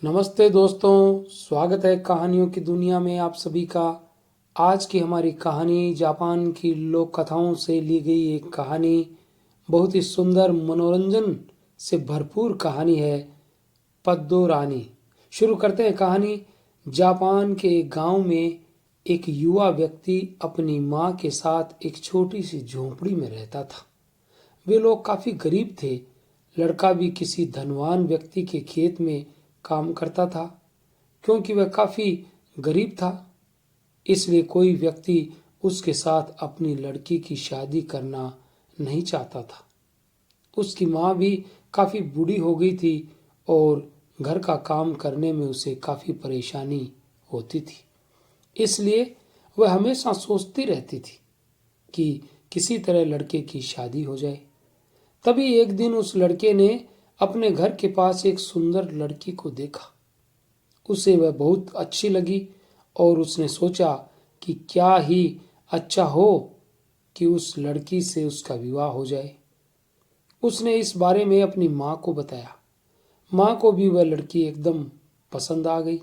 नमस्ते दोस्तों, स्वागत है कहानियों की दुनिया में आप सभी का। आज की हमारी कहानी जापान की लोक कथाओं से ली गई एक कहानी, बहुत ही सुंदर मनोरंजन से भरपूर कहानी है पद्दो रानी। शुरू करते हैं कहानी। जापान के एक गांव में एक युवा व्यक्ति अपनी माँ के साथ एक छोटी सी झोंपड़ी में रहता था। वे लोग काफी गरीब थे। लड़का भी किसी धनवान व्यक्ति के खेत में काम करता था। क्योंकि वह काफी गरीब था, इसलिए कोई व्यक्ति उसके साथ अपनी लड़की की शादी करना नहीं चाहता था। उसकी माँ भी काफी बूढ़ी हो गई थी और घर का काम करने में उसे काफी परेशानी होती थी। इसलिए वह हमेशा सोचती रहती थी कि किसी तरह लड़के की शादी हो जाए। तभी एक दिन उस लड़के ने अपने घर के पास एक सुंदर लड़की को देखा। उसे वह बहुत अच्छी लगी और उसने सोचा कि क्या ही अच्छा हो कि उस लड़की से उसका विवाह हो जाए। उसने इस बारे में अपनी माँ को बताया। माँ को भी वह लड़की एकदम पसंद आ गई।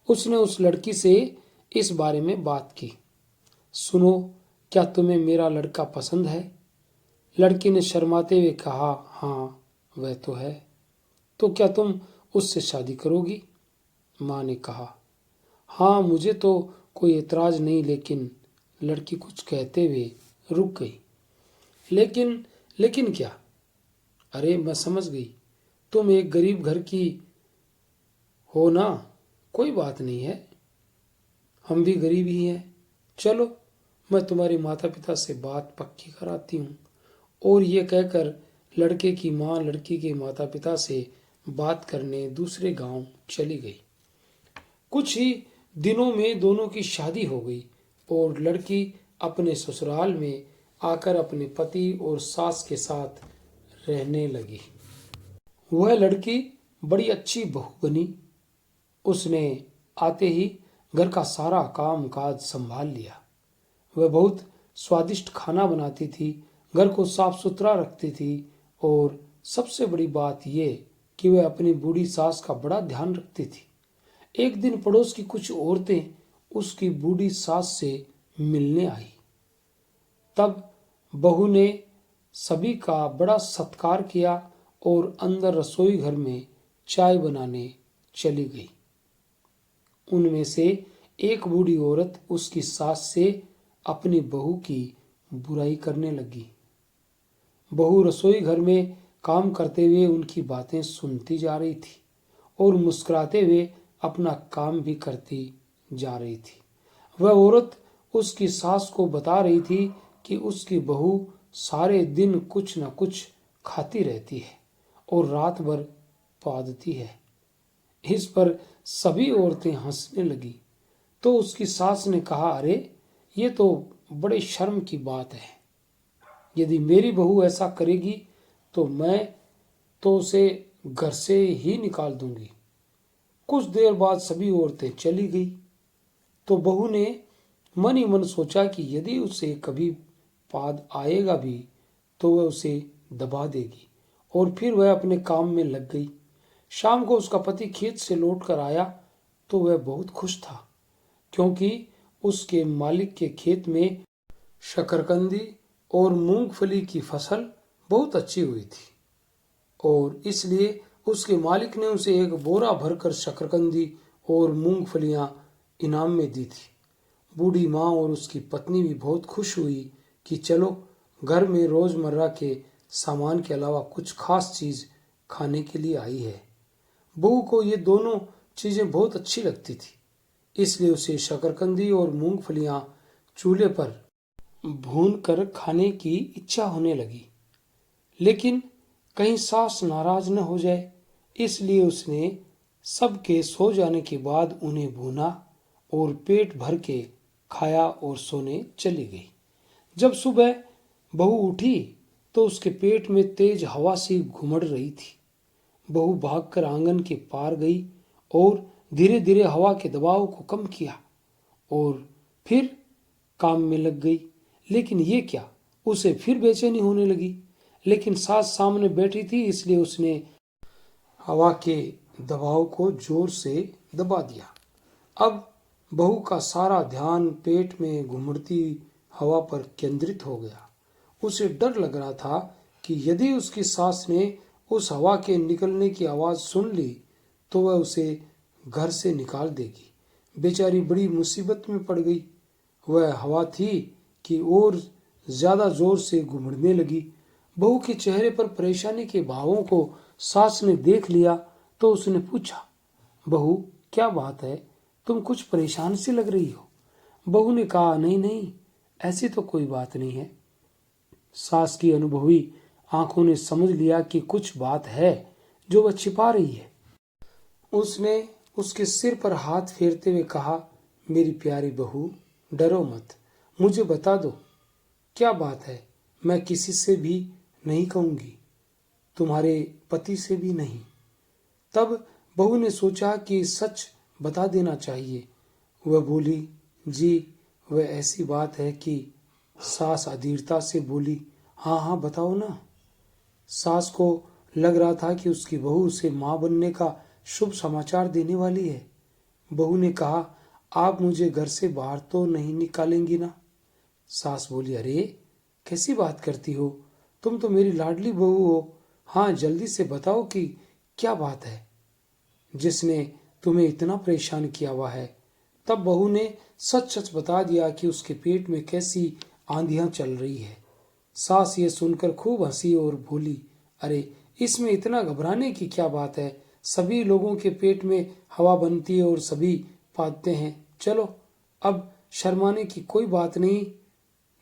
उसने उस लड़की से इस बारे में बात की। सुनो, क्या तुम्हें मेरा लड़का पसंद है? लड़की ने शर्माते हुए कहा, हाँ वह तो है। तो क्या तुम उससे शादी करोगी? माँ ने कहा, हाँ मुझे तो कोई एतराज नहीं। लेकिन लड़की कुछ कहते हुए रुक गई। लेकिन लेकिन क्या? अरे मैं समझ गई, तुम एक गरीब घर की हो ना। कोई बात नहीं है, हम भी गरीब ही हैं। चलो, मैं तुम्हारे माता पिता से बात पक्की कराती हूँ। और ये कहकर लड़के की माँ लड़की के माता पिता से बात करने दूसरे गांव चली गई। कुछ ही दिनों में दोनों की शादी हो गई और लड़की अपने ससुराल में आकर अपने पति और सास के साथ रहने लगी। वह लड़की बड़ी अच्छी बहू बनी। उसने आते ही घर का सारा काम काज संभाल लिया। वह बहुत स्वादिष्ट खाना बनाती थी, घर को साफ सुथरा रखती थी और सबसे बड़ी बात यह कि वह अपनी बूढ़ी सास का बड़ा ध्यान रखती थी। एक दिन पड़ोस की कुछ औरतें उसकी बूढ़ी सास से मिलने आई। तब बहू ने सभी का बड़ा सत्कार किया और अंदर रसोई घर में चाय बनाने चली गई। उनमें से एक बूढ़ी औरत उसकी सास से अपनी बहू की बुराई करने लगी। बहू रसोई घर में काम करते हुए उनकी बातें सुनती जा रही थी और मुस्कुराते हुए अपना काम भी करती जा रही थी। वह औरत उसकी सास को बता रही थी कि उसकी बहू सारे दिन कुछ न कुछ खाती रहती है और रात भर पादती है। इस पर सभी औरतें हंसने लगी। तो उसकी सास ने कहा, अरे ये तो बड़े शर्म की बात है। यदि मेरी बहू ऐसा करेगी तो मैं तो उसे घर से ही निकाल दूंगी। कुछ देर बाद सभी औरतें चली गई तो बहू ने मन ही मन सोचा कि यदि उसे कभी पाद आएगा भी तो वह उसे दबा देगी। और फिर वह अपने काम में लग गई। शाम को उसका पति खेत से लौट कर आया तो वह बहुत खुश था, क्योंकि उसके मालिक के खेत में शकरकंदी और मूंगफली की फसल बहुत अच्छी हुई थी और इसलिए उसके मालिक ने उसे एक बोरा भरकर शकरकंदी और मूंगफलियां इनाम में दी थी। बूढ़ी माँ और उसकी पत्नी भी बहुत खुश हुई कि चलो, घर में रोजमर्रा के सामान के अलावा कुछ खास चीज खाने के लिए आई है। बहू को ये दोनों चीजें बहुत अच्छी लगती थी, इसलिए उसे शकरकंदी और मूंगफलियां चूल्हे पर भून कर खाने की इच्छा होने लगी। लेकिन कहीं सास नाराज न हो जाए, इसलिए उसने सबके सो जाने के बाद उन्हें भूना और पेट भर के खाया और सोने चली गई। जब सुबह बहू उठी तो उसके पेट में तेज हवा सी घुमड़ रही थी। बहू भागकर आंगन के पार गई और धीरे धीरे हवा के दबाव को कम किया और फिर काम में लग गई। लेकिन ये क्या, उसे फिर बेचैनी होने लगी। लेकिन सास सामने बैठी थी, इसलिए उसने हवा के दबाव को जोर से दबा दिया। अब बहू का सारा ध्यान पेट में घुमड़ती हवा पर केंद्रित हो गया। उसे डर लग रहा था कि यदि उसकी सास ने उस हवा के निकलने की आवाज सुन ली तो वह उसे घर से निकाल देगी। बेचारी बड़ी मुसीबत में पड़ गई। वह हवा थी कि और ज्यादा जोर से घुमड़ने लगी। बहू के चेहरे पर परेशानी के भावों को सास ने देख लिया तो उसने पूछा, बहू क्या बात है, तुम कुछ परेशान सी लग रही हो। बहू ने कहा, नहीं नहीं, ऐसी तो कोई बात नहीं है। सास की अनुभवी आंखों ने समझ लिया कि कुछ बात है जो वह छिपा रही है। उसने उसके सिर पर हाथ फेरते हुए कहा, मेरी प्यारी बहू, डरो मत, मुझे बता दो क्या बात है। मैं किसी से भी नहीं कहूंगी, तुम्हारे पति से भी नहीं। तब बहू ने सोचा कि सच बता देना चाहिए। वह बोली, जी वह ऐसी बात है कि सास अधीरता से बोली, हाँ हाँ बताओ ना। सास को लग रहा था कि उसकी बहू उसे मां बनने का शुभ समाचार देने वाली है। बहू ने कहा, आप मुझे घर से बाहर तो नहीं निकालेंगी ना। सास बोली, अरे कैसी बात करती हो, तुम तो मेरी लाडली बहू हो। हाँ जल्दी से बताओ कि क्या बात है जिसने तुम्हें इतना परेशान किया हुआ है। तब बहू ने सच सच बता दिया कि उसके पेट में कैसी आंधियां चल रही है। सास ये सुनकर खूब हंसी और बोली, अरे इसमें इतना घबराने की क्या बात है, सभी लोगों के पेट में हवा बनती है और सभी पाते हैं। चलो अब शर्माने की कोई बात नहीं,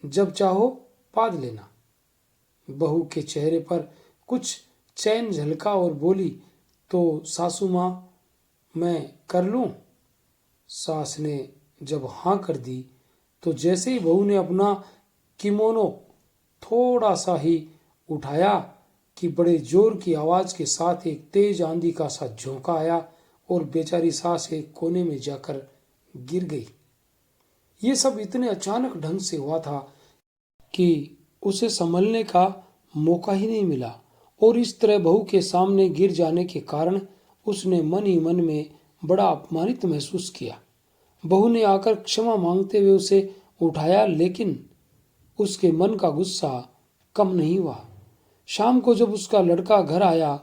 जब चाहो पाद लेना। बहू के चेहरे पर कुछ चैन झलका और बोली, तो सासू माँ मैं कर लूं। सास ने जब हाँ कर दी तो जैसे ही बहू ने अपना किमोनो थोड़ा सा ही उठाया कि बड़े जोर की आवाज के साथ एक तेज आंधी का सा झोंका आया और बेचारी सास एक कोने में जाकर गिर गई। ये सब इतने अचानक ढंग से हुआ था कि उसे संभलने का मौका ही नहीं मिला और इस तरह बहू के सामने गिर जाने के कारण उसने मन ही मन में बड़ा अपमानित महसूस किया। बहू ने आकर क्षमा मांगते हुए उसे उठाया, लेकिन उसके मन का गुस्सा कम नहीं हुआ। शाम को जब उसका लड़का घर आया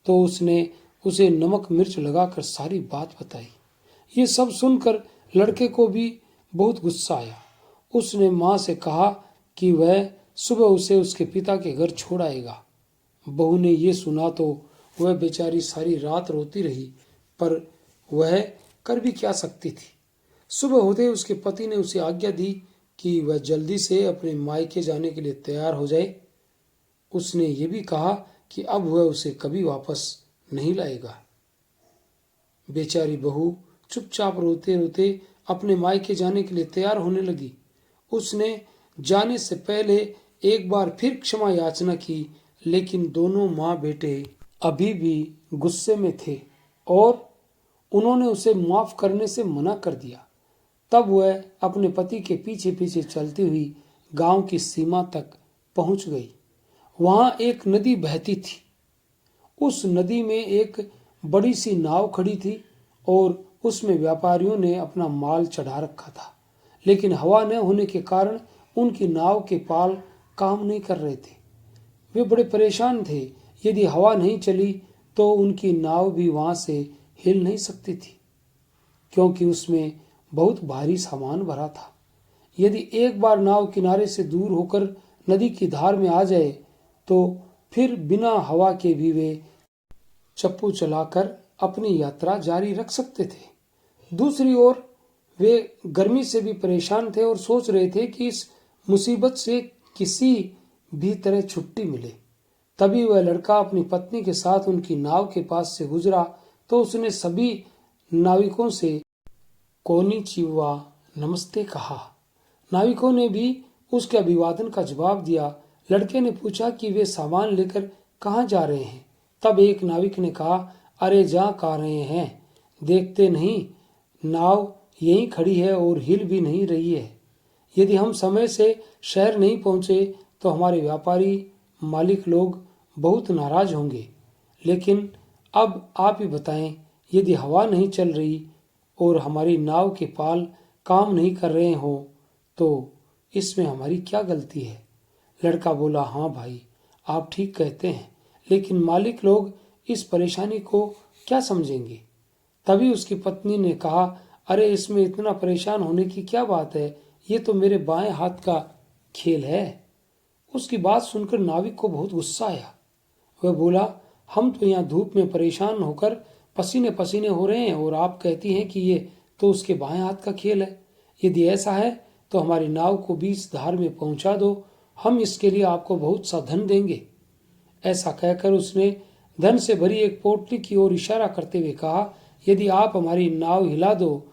तो उसने उसे नमक मिर्च लगाकर सारी बात बताई। ये सब सुनकर लड़के को भी बहुत गुस्सा आया। उसने माँ से कहा कि वह सुबह उसे उसके पिता के घर छोड़ आएगा। बहू ने ये सुना तो वह बेचारी सारी रात रोती रही, पर वह कर भी क्या सकती थी। सुबह होते उसके पति ने उसे आज्ञा दी कि वह जल्दी से अपने मायके जाने के लिए तैयार हो जाए। उसने ये भी कहा कि अब वह उसे कभी वापस नहीं लाएगा। बेचारी बहू चुपचाप रोते रोते अपने मायके जाने के लिए तैयार होने लगी। उसने जाने से पहले एक बार फिर क्षमा याचना की, लेकिन दोनों माँ बेटे अभी भी गुस्से में थे और उन्होंने उसे माफ करने से मना कर दिया। तब वह अपने पति के पीछे पीछे चलती हुई गांव की सीमा तक पहुंच गई। वहां एक नदी बहती थी। उस नदी में एक बड़ी सी नाव खड़ी थी और उसमें व्यापारियों ने अपना माल चढ़ा रखा था, लेकिन हवा न होने के कारण उनकी नाव के पाल काम नहीं कर रहे थे। वे बड़े परेशान थे। यदि हवा नहीं चली तो उनकी नाव भी वहां से हिल नहीं सकती थी, क्योंकि उसमें बहुत भारी सामान भरा था। यदि एक बार नाव किनारे से दूर होकर नदी की धार में आ जाए तो फिर बिना हवा के भी वे चप्पू चलाकर अपनी यात्रा जारी रख सकते थे। दूसरी ओर वे गर्मी से भी परेशान थे और सोच रहे थे कि इस मुसीबत से किसी भी तरह छुट्टी मिले। तभी वह लड़का अपनी पत्नी के साथ उनकी नाव के पास से गुजरा तो उसने सभी नाविकों से कोनिचिवा नमस्ते कहा। नाविकों ने भी उसके अभिवादन का जवाब दिया। लड़के ने पूछा कि वे सामान लेकर कहाँ जा रहे हैं। तब एक नाविक ने कहा, अरे जा कहाँ रहे हैं, देखते नहीं नाव यहीं खड़ी है और हिल भी नहीं रही है। यदि हम समय से शहर नहीं पहुंचे तो हमारे व्यापारी मालिक लोग बहुत नाराज होंगे। लेकिन अब आप ही बताएं यदि हवा नहीं चल रही और हमारी नाव के पाल काम नहीं कर रहे हो तो इसमें हमारी क्या गलती है? लड़का बोला, हाँ भाई, आप ठीक कहते हैं, लेकिन मालिक लोग इस परेशानी को क्या समझेंगे? तभी उसकी पत्नी ने कहा, अरे इसमें इतना परेशान होने की क्या बात है, ये तो मेरे बाएं हाथ का खेल है। उसकी बात सुनकर नाविक को बहुत गुस्सा आया। वह बोला, हम तो यहाँ धूप में परेशान होकर पसीने पसीने हो रहे हैं और आप कहती हैं कि ये तो उसके बाएं हाथ का खेल है। यदि ऐसा है तो हमारी नाव को बीच धार में पहुंचा दो, हम इसके लिए आपको बहुत सा धन देंगे। ऐसा कहकर उसने धन से भरी एक पोटली की ओर इशारा करते हुए कहा, यदि आप हमारी नाव हिला दो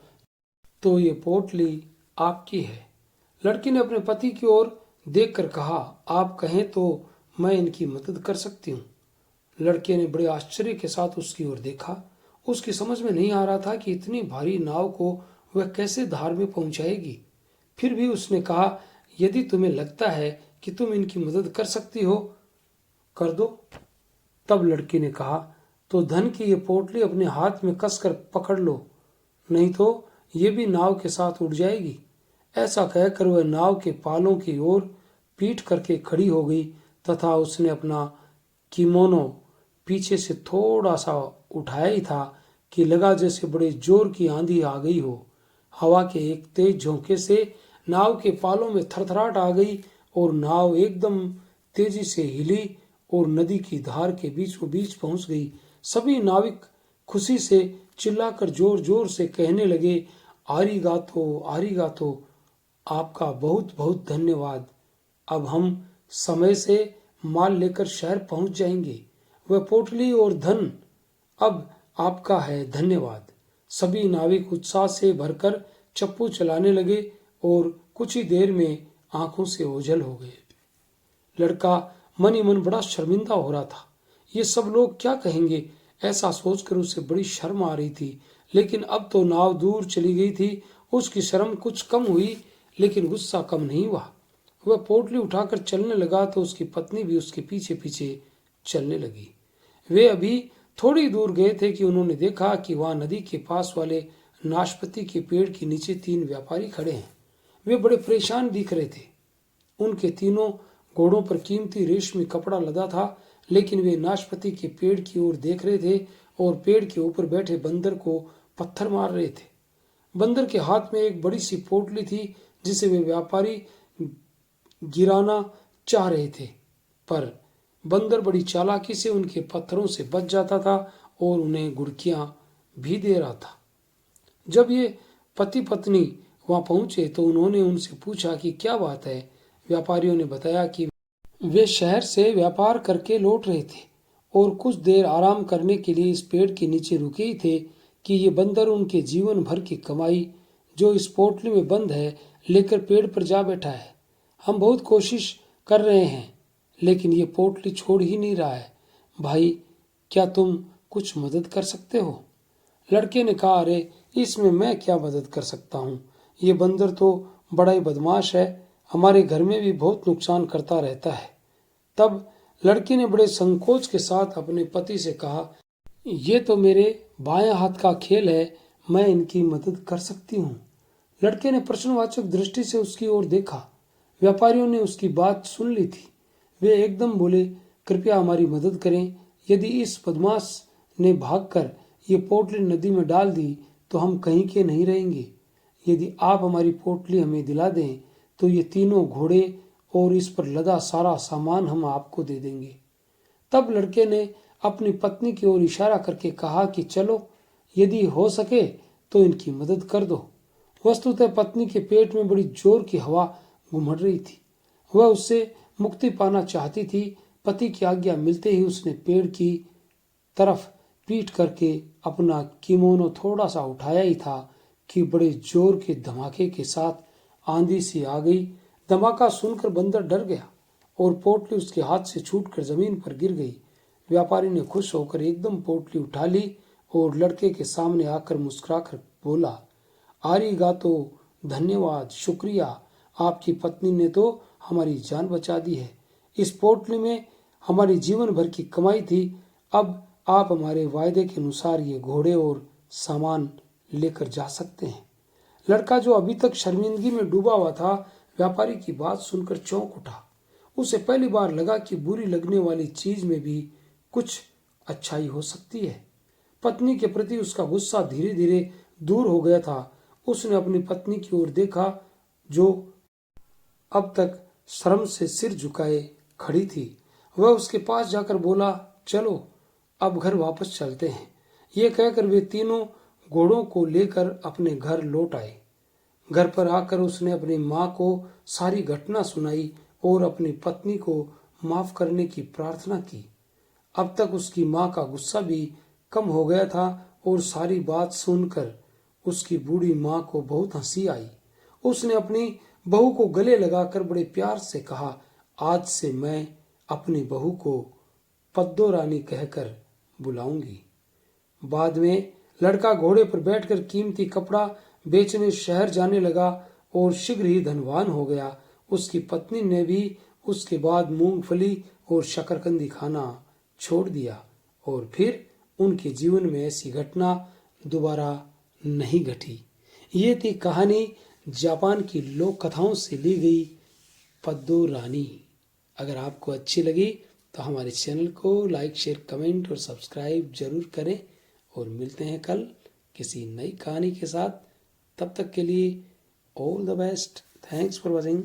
तो ये पोटली आपकी है। लड़की ने अपने पति की ओर देखकर कहा, आप कहें तो मैं इनकी मदद कर सकती हूँ। लड़के ने बड़े आश्चर्य के साथ उसकी ओर देखा। उसकी समझ में नहीं आ रहा था कि इतनी भारी नाव को वह कैसे धार में पहुंचाएगी। फिर भी उसने कहा, यदि तुम्हें लगता है कि तुम इनकी मदद कर सकती हो, कर दो। तब लड़की ने कहा, तो धन की ये पोटली अपने हाथ में कसकर पकड़ लो, नहीं तो ये भी नाव के साथ उड़ जाएगी। ऐसा कहकर वह नाव के पालों की ओर पीठ करके खड़ी हो गई तथा उसने अपना किमोनो पीछे से थोड़ा सा उठाया ही था कि लगा जैसे बड़े जोर की आंधी आ गई हो। हवा के एक तेज झोंके से नाव के पालों में थरथराहट आ गई और नाव एकदम तेजी से हिली और नदी की धार के बीचों बीच पहुंच गई। सभी नाविक खुशी से चिल्लाकर जोर जोर से कहने लगे, आरिगातो आरिगातो, आपका बहुत बहुत धन्यवाद। अब हम समय से माल लेकर शहर पहुंच जाएंगे। वह पोटली और धन अब आपका है, धन्यवाद। सभी नाविक उत्साह से भरकर चप्पू चलाने लगे और कुछ ही देर में आंखों से ओझल हो गए। लड़का मन ही मन बड़ा शर्मिंदा हो रहा था। ये सब लोग क्या कहेंगे, ऐसा सोचकर उसे बड़ी शर्म आ रही थी। लेकिन अब तो नाव दूर चली गई थी। उसकी शर्म कुछ कम हुई लेकिन गुस्सा कम नहीं हुआ। वह पोटली उठाकर चलने लगा तो उसकी पत्नी भी उसके पीछे पीछे चलने लगी। वे अभी थोड़ी दूर गए थे कि उन्होंने देखा कि वहां नदी के पास वाले नाशपाती के पेड़ के नीचे 3 व्यापारी खड़े हैं। वे बड़े परेशान दिख रहे थे। उनके तीनों घोड़ों पर कीमती रेशमी कपड़ा लदा था, लेकिन वे नाशपाती के पेड़ की ओर देख रहे थे और पेड़ के ऊपर बैठे बंदर को पत्थर मार रहे थे। बंदर के हाथ में एक बड़ी सी पोटली थी जिसे वे व्यापारी गिराना चाह रहे थे, पर बंदर बड़ी चालाकी से उनके पत्थरों से बच जाता था और उन्हें गुड़कियां भी दे रहा था। जब ये पति पत्नी वहां पहुंचे तो उन्होंने उनसे पूछा कि क्या बात है। व्यापारियों ने बताया कि वे शहर से व्यापार करके लौट रहे थे और कुछ देर आराम करने के लिए इस पेड़ के नीचे रुके ही थे कि ये बंदर उनके जीवन भर की कमाई जो इस पोटली में बंद है लेकर पेड़ पर जा बैठा है। हम बहुत कोशिश कर रहे हैं लेकिन ये पोटली छोड़ ही नहीं रहा है। भाई, क्या तुम कुछ मदद कर सकते हो? लड़के ने कहा, अरे इसमें मैं क्या मदद कर सकता हूँ, ये बंदर तो बड़ा ही बदमाश है, हमारे घर में भी बहुत नुकसान करता रहता है। तब लड़की ने बड़े संकोच के साथ अपने पति से कहा, ये तो मेरे बाएं हाथ का खेल है, मैं इनकी मदद कर सकती हूँ। लड़के ने प्रश्नवाचक दृष्टि से उसकी ओर देखा। व्यापारियों ने उसकी बात सुन ली थी। वे एकदम बोले, कृपया हमारी मदद करें। यदि इस बदमाश ने भागकर ये पोटली नदी में डाल दी तो हम कहीं के नहीं रहेंगे। यदि आप हमारी पोटली हमें दिला दें तो ये तीनों घोड़े और इस पर लदा सारा सामान हम आपको दे देंगे। तब लड़के ने अपनी पत्नी की ओर इशारा करके कहा कि चलो, यदि हो सके तो इनकी मदद कर दो। वस्तुतः पत्नी के पेट में बड़ी जोर की हवा घुमड़ रही थी। वह उससे मुक्ति पाना चाहती थी। पति की आज्ञा मिलते ही उसने पेड़ की तरफ पीठ करके अपना किमोनो थोड़ा सा उठाया ही था कि बड़े जोर के धमाके के साथ आंधी सी आ गई। धमाका सुनकर बंदर डर गया और पोटली उसके हाथ से छूटकर जमीन पर गिर गई। व्यापारी ने खुश होकर एकदम पोटली उठा ली और लड़के के सामने आकर मुस्कुराकर बोला, आरिगातो, धन्यवाद, शुक्रिया, आपकी पत्नी ने तो हमारी जान बचा दी है। इस पोटली में हमारी जीवन भर की कमाई थी। अब आप हमारे वायदे के अनुसार ये घोड़े और सामान लेकर जा सकते हैं। लड़का जो अभी तक शर्मिंदगी में डूबा हुआ था, व्यापारी की बात सुनकर चौंक उठा। उसे पहली बार लगा कि बुरी लगने वाली चीज में भी कुछ अच्छाई हो सकती है। पत्नी के प्रति उसका गुस्सा धीरे धीरे दूर हो गया था। उसने अपनी पत्नी की ओर देखा, जो अब तक शर्म से सिर झुकाए खड़ी थी। वह उसके पास जाकर बोला, चलो अब घर वापस चलते हैं। ये कहकर वे तीनों घोड़ों को लेकर अपने घर लौट आए। घर पर आकर उसने अपनी माँ को सारी घटना सुनाई और अपनी पत्नी को माफ करने की प्रार्थना की। अब तक उसकी माँ का गुस्सा भी कम हो गया था और सारी बात सुनकर उसकी बूढ़ी माँ को बहुत हंसी आई। उसने अपनी बहू को गले लगाकर बड़े प्यार से कहा, आज से मैं अपनी बहू को पद्दो रानी कहकर बुलाऊंगी। बाद में लड़का घोड़े पर बैठकर कीमती कपड़ा बेचने शहर जाने लगा और शीघ्र ही धनवान हो गया। उसकी पत्नी ने भी उसके बाद मूंगफली और शकरकंदी खाना छोड़ दिया और फिर उनके जीवन में ऐसी घटना दोबारा नहीं घटी। ये थी कहानी जापान की लोक कथाओं से ली गई पद्दो रानी। अगर आपको अच्छी लगी तो हमारे चैनल को लाइक, शेयर, कमेंट और सब्सक्राइब जरूर करें और मिलते हैं कल किसी नई कहानी के साथ। तब तक के लिए all the best. Thanks for watching.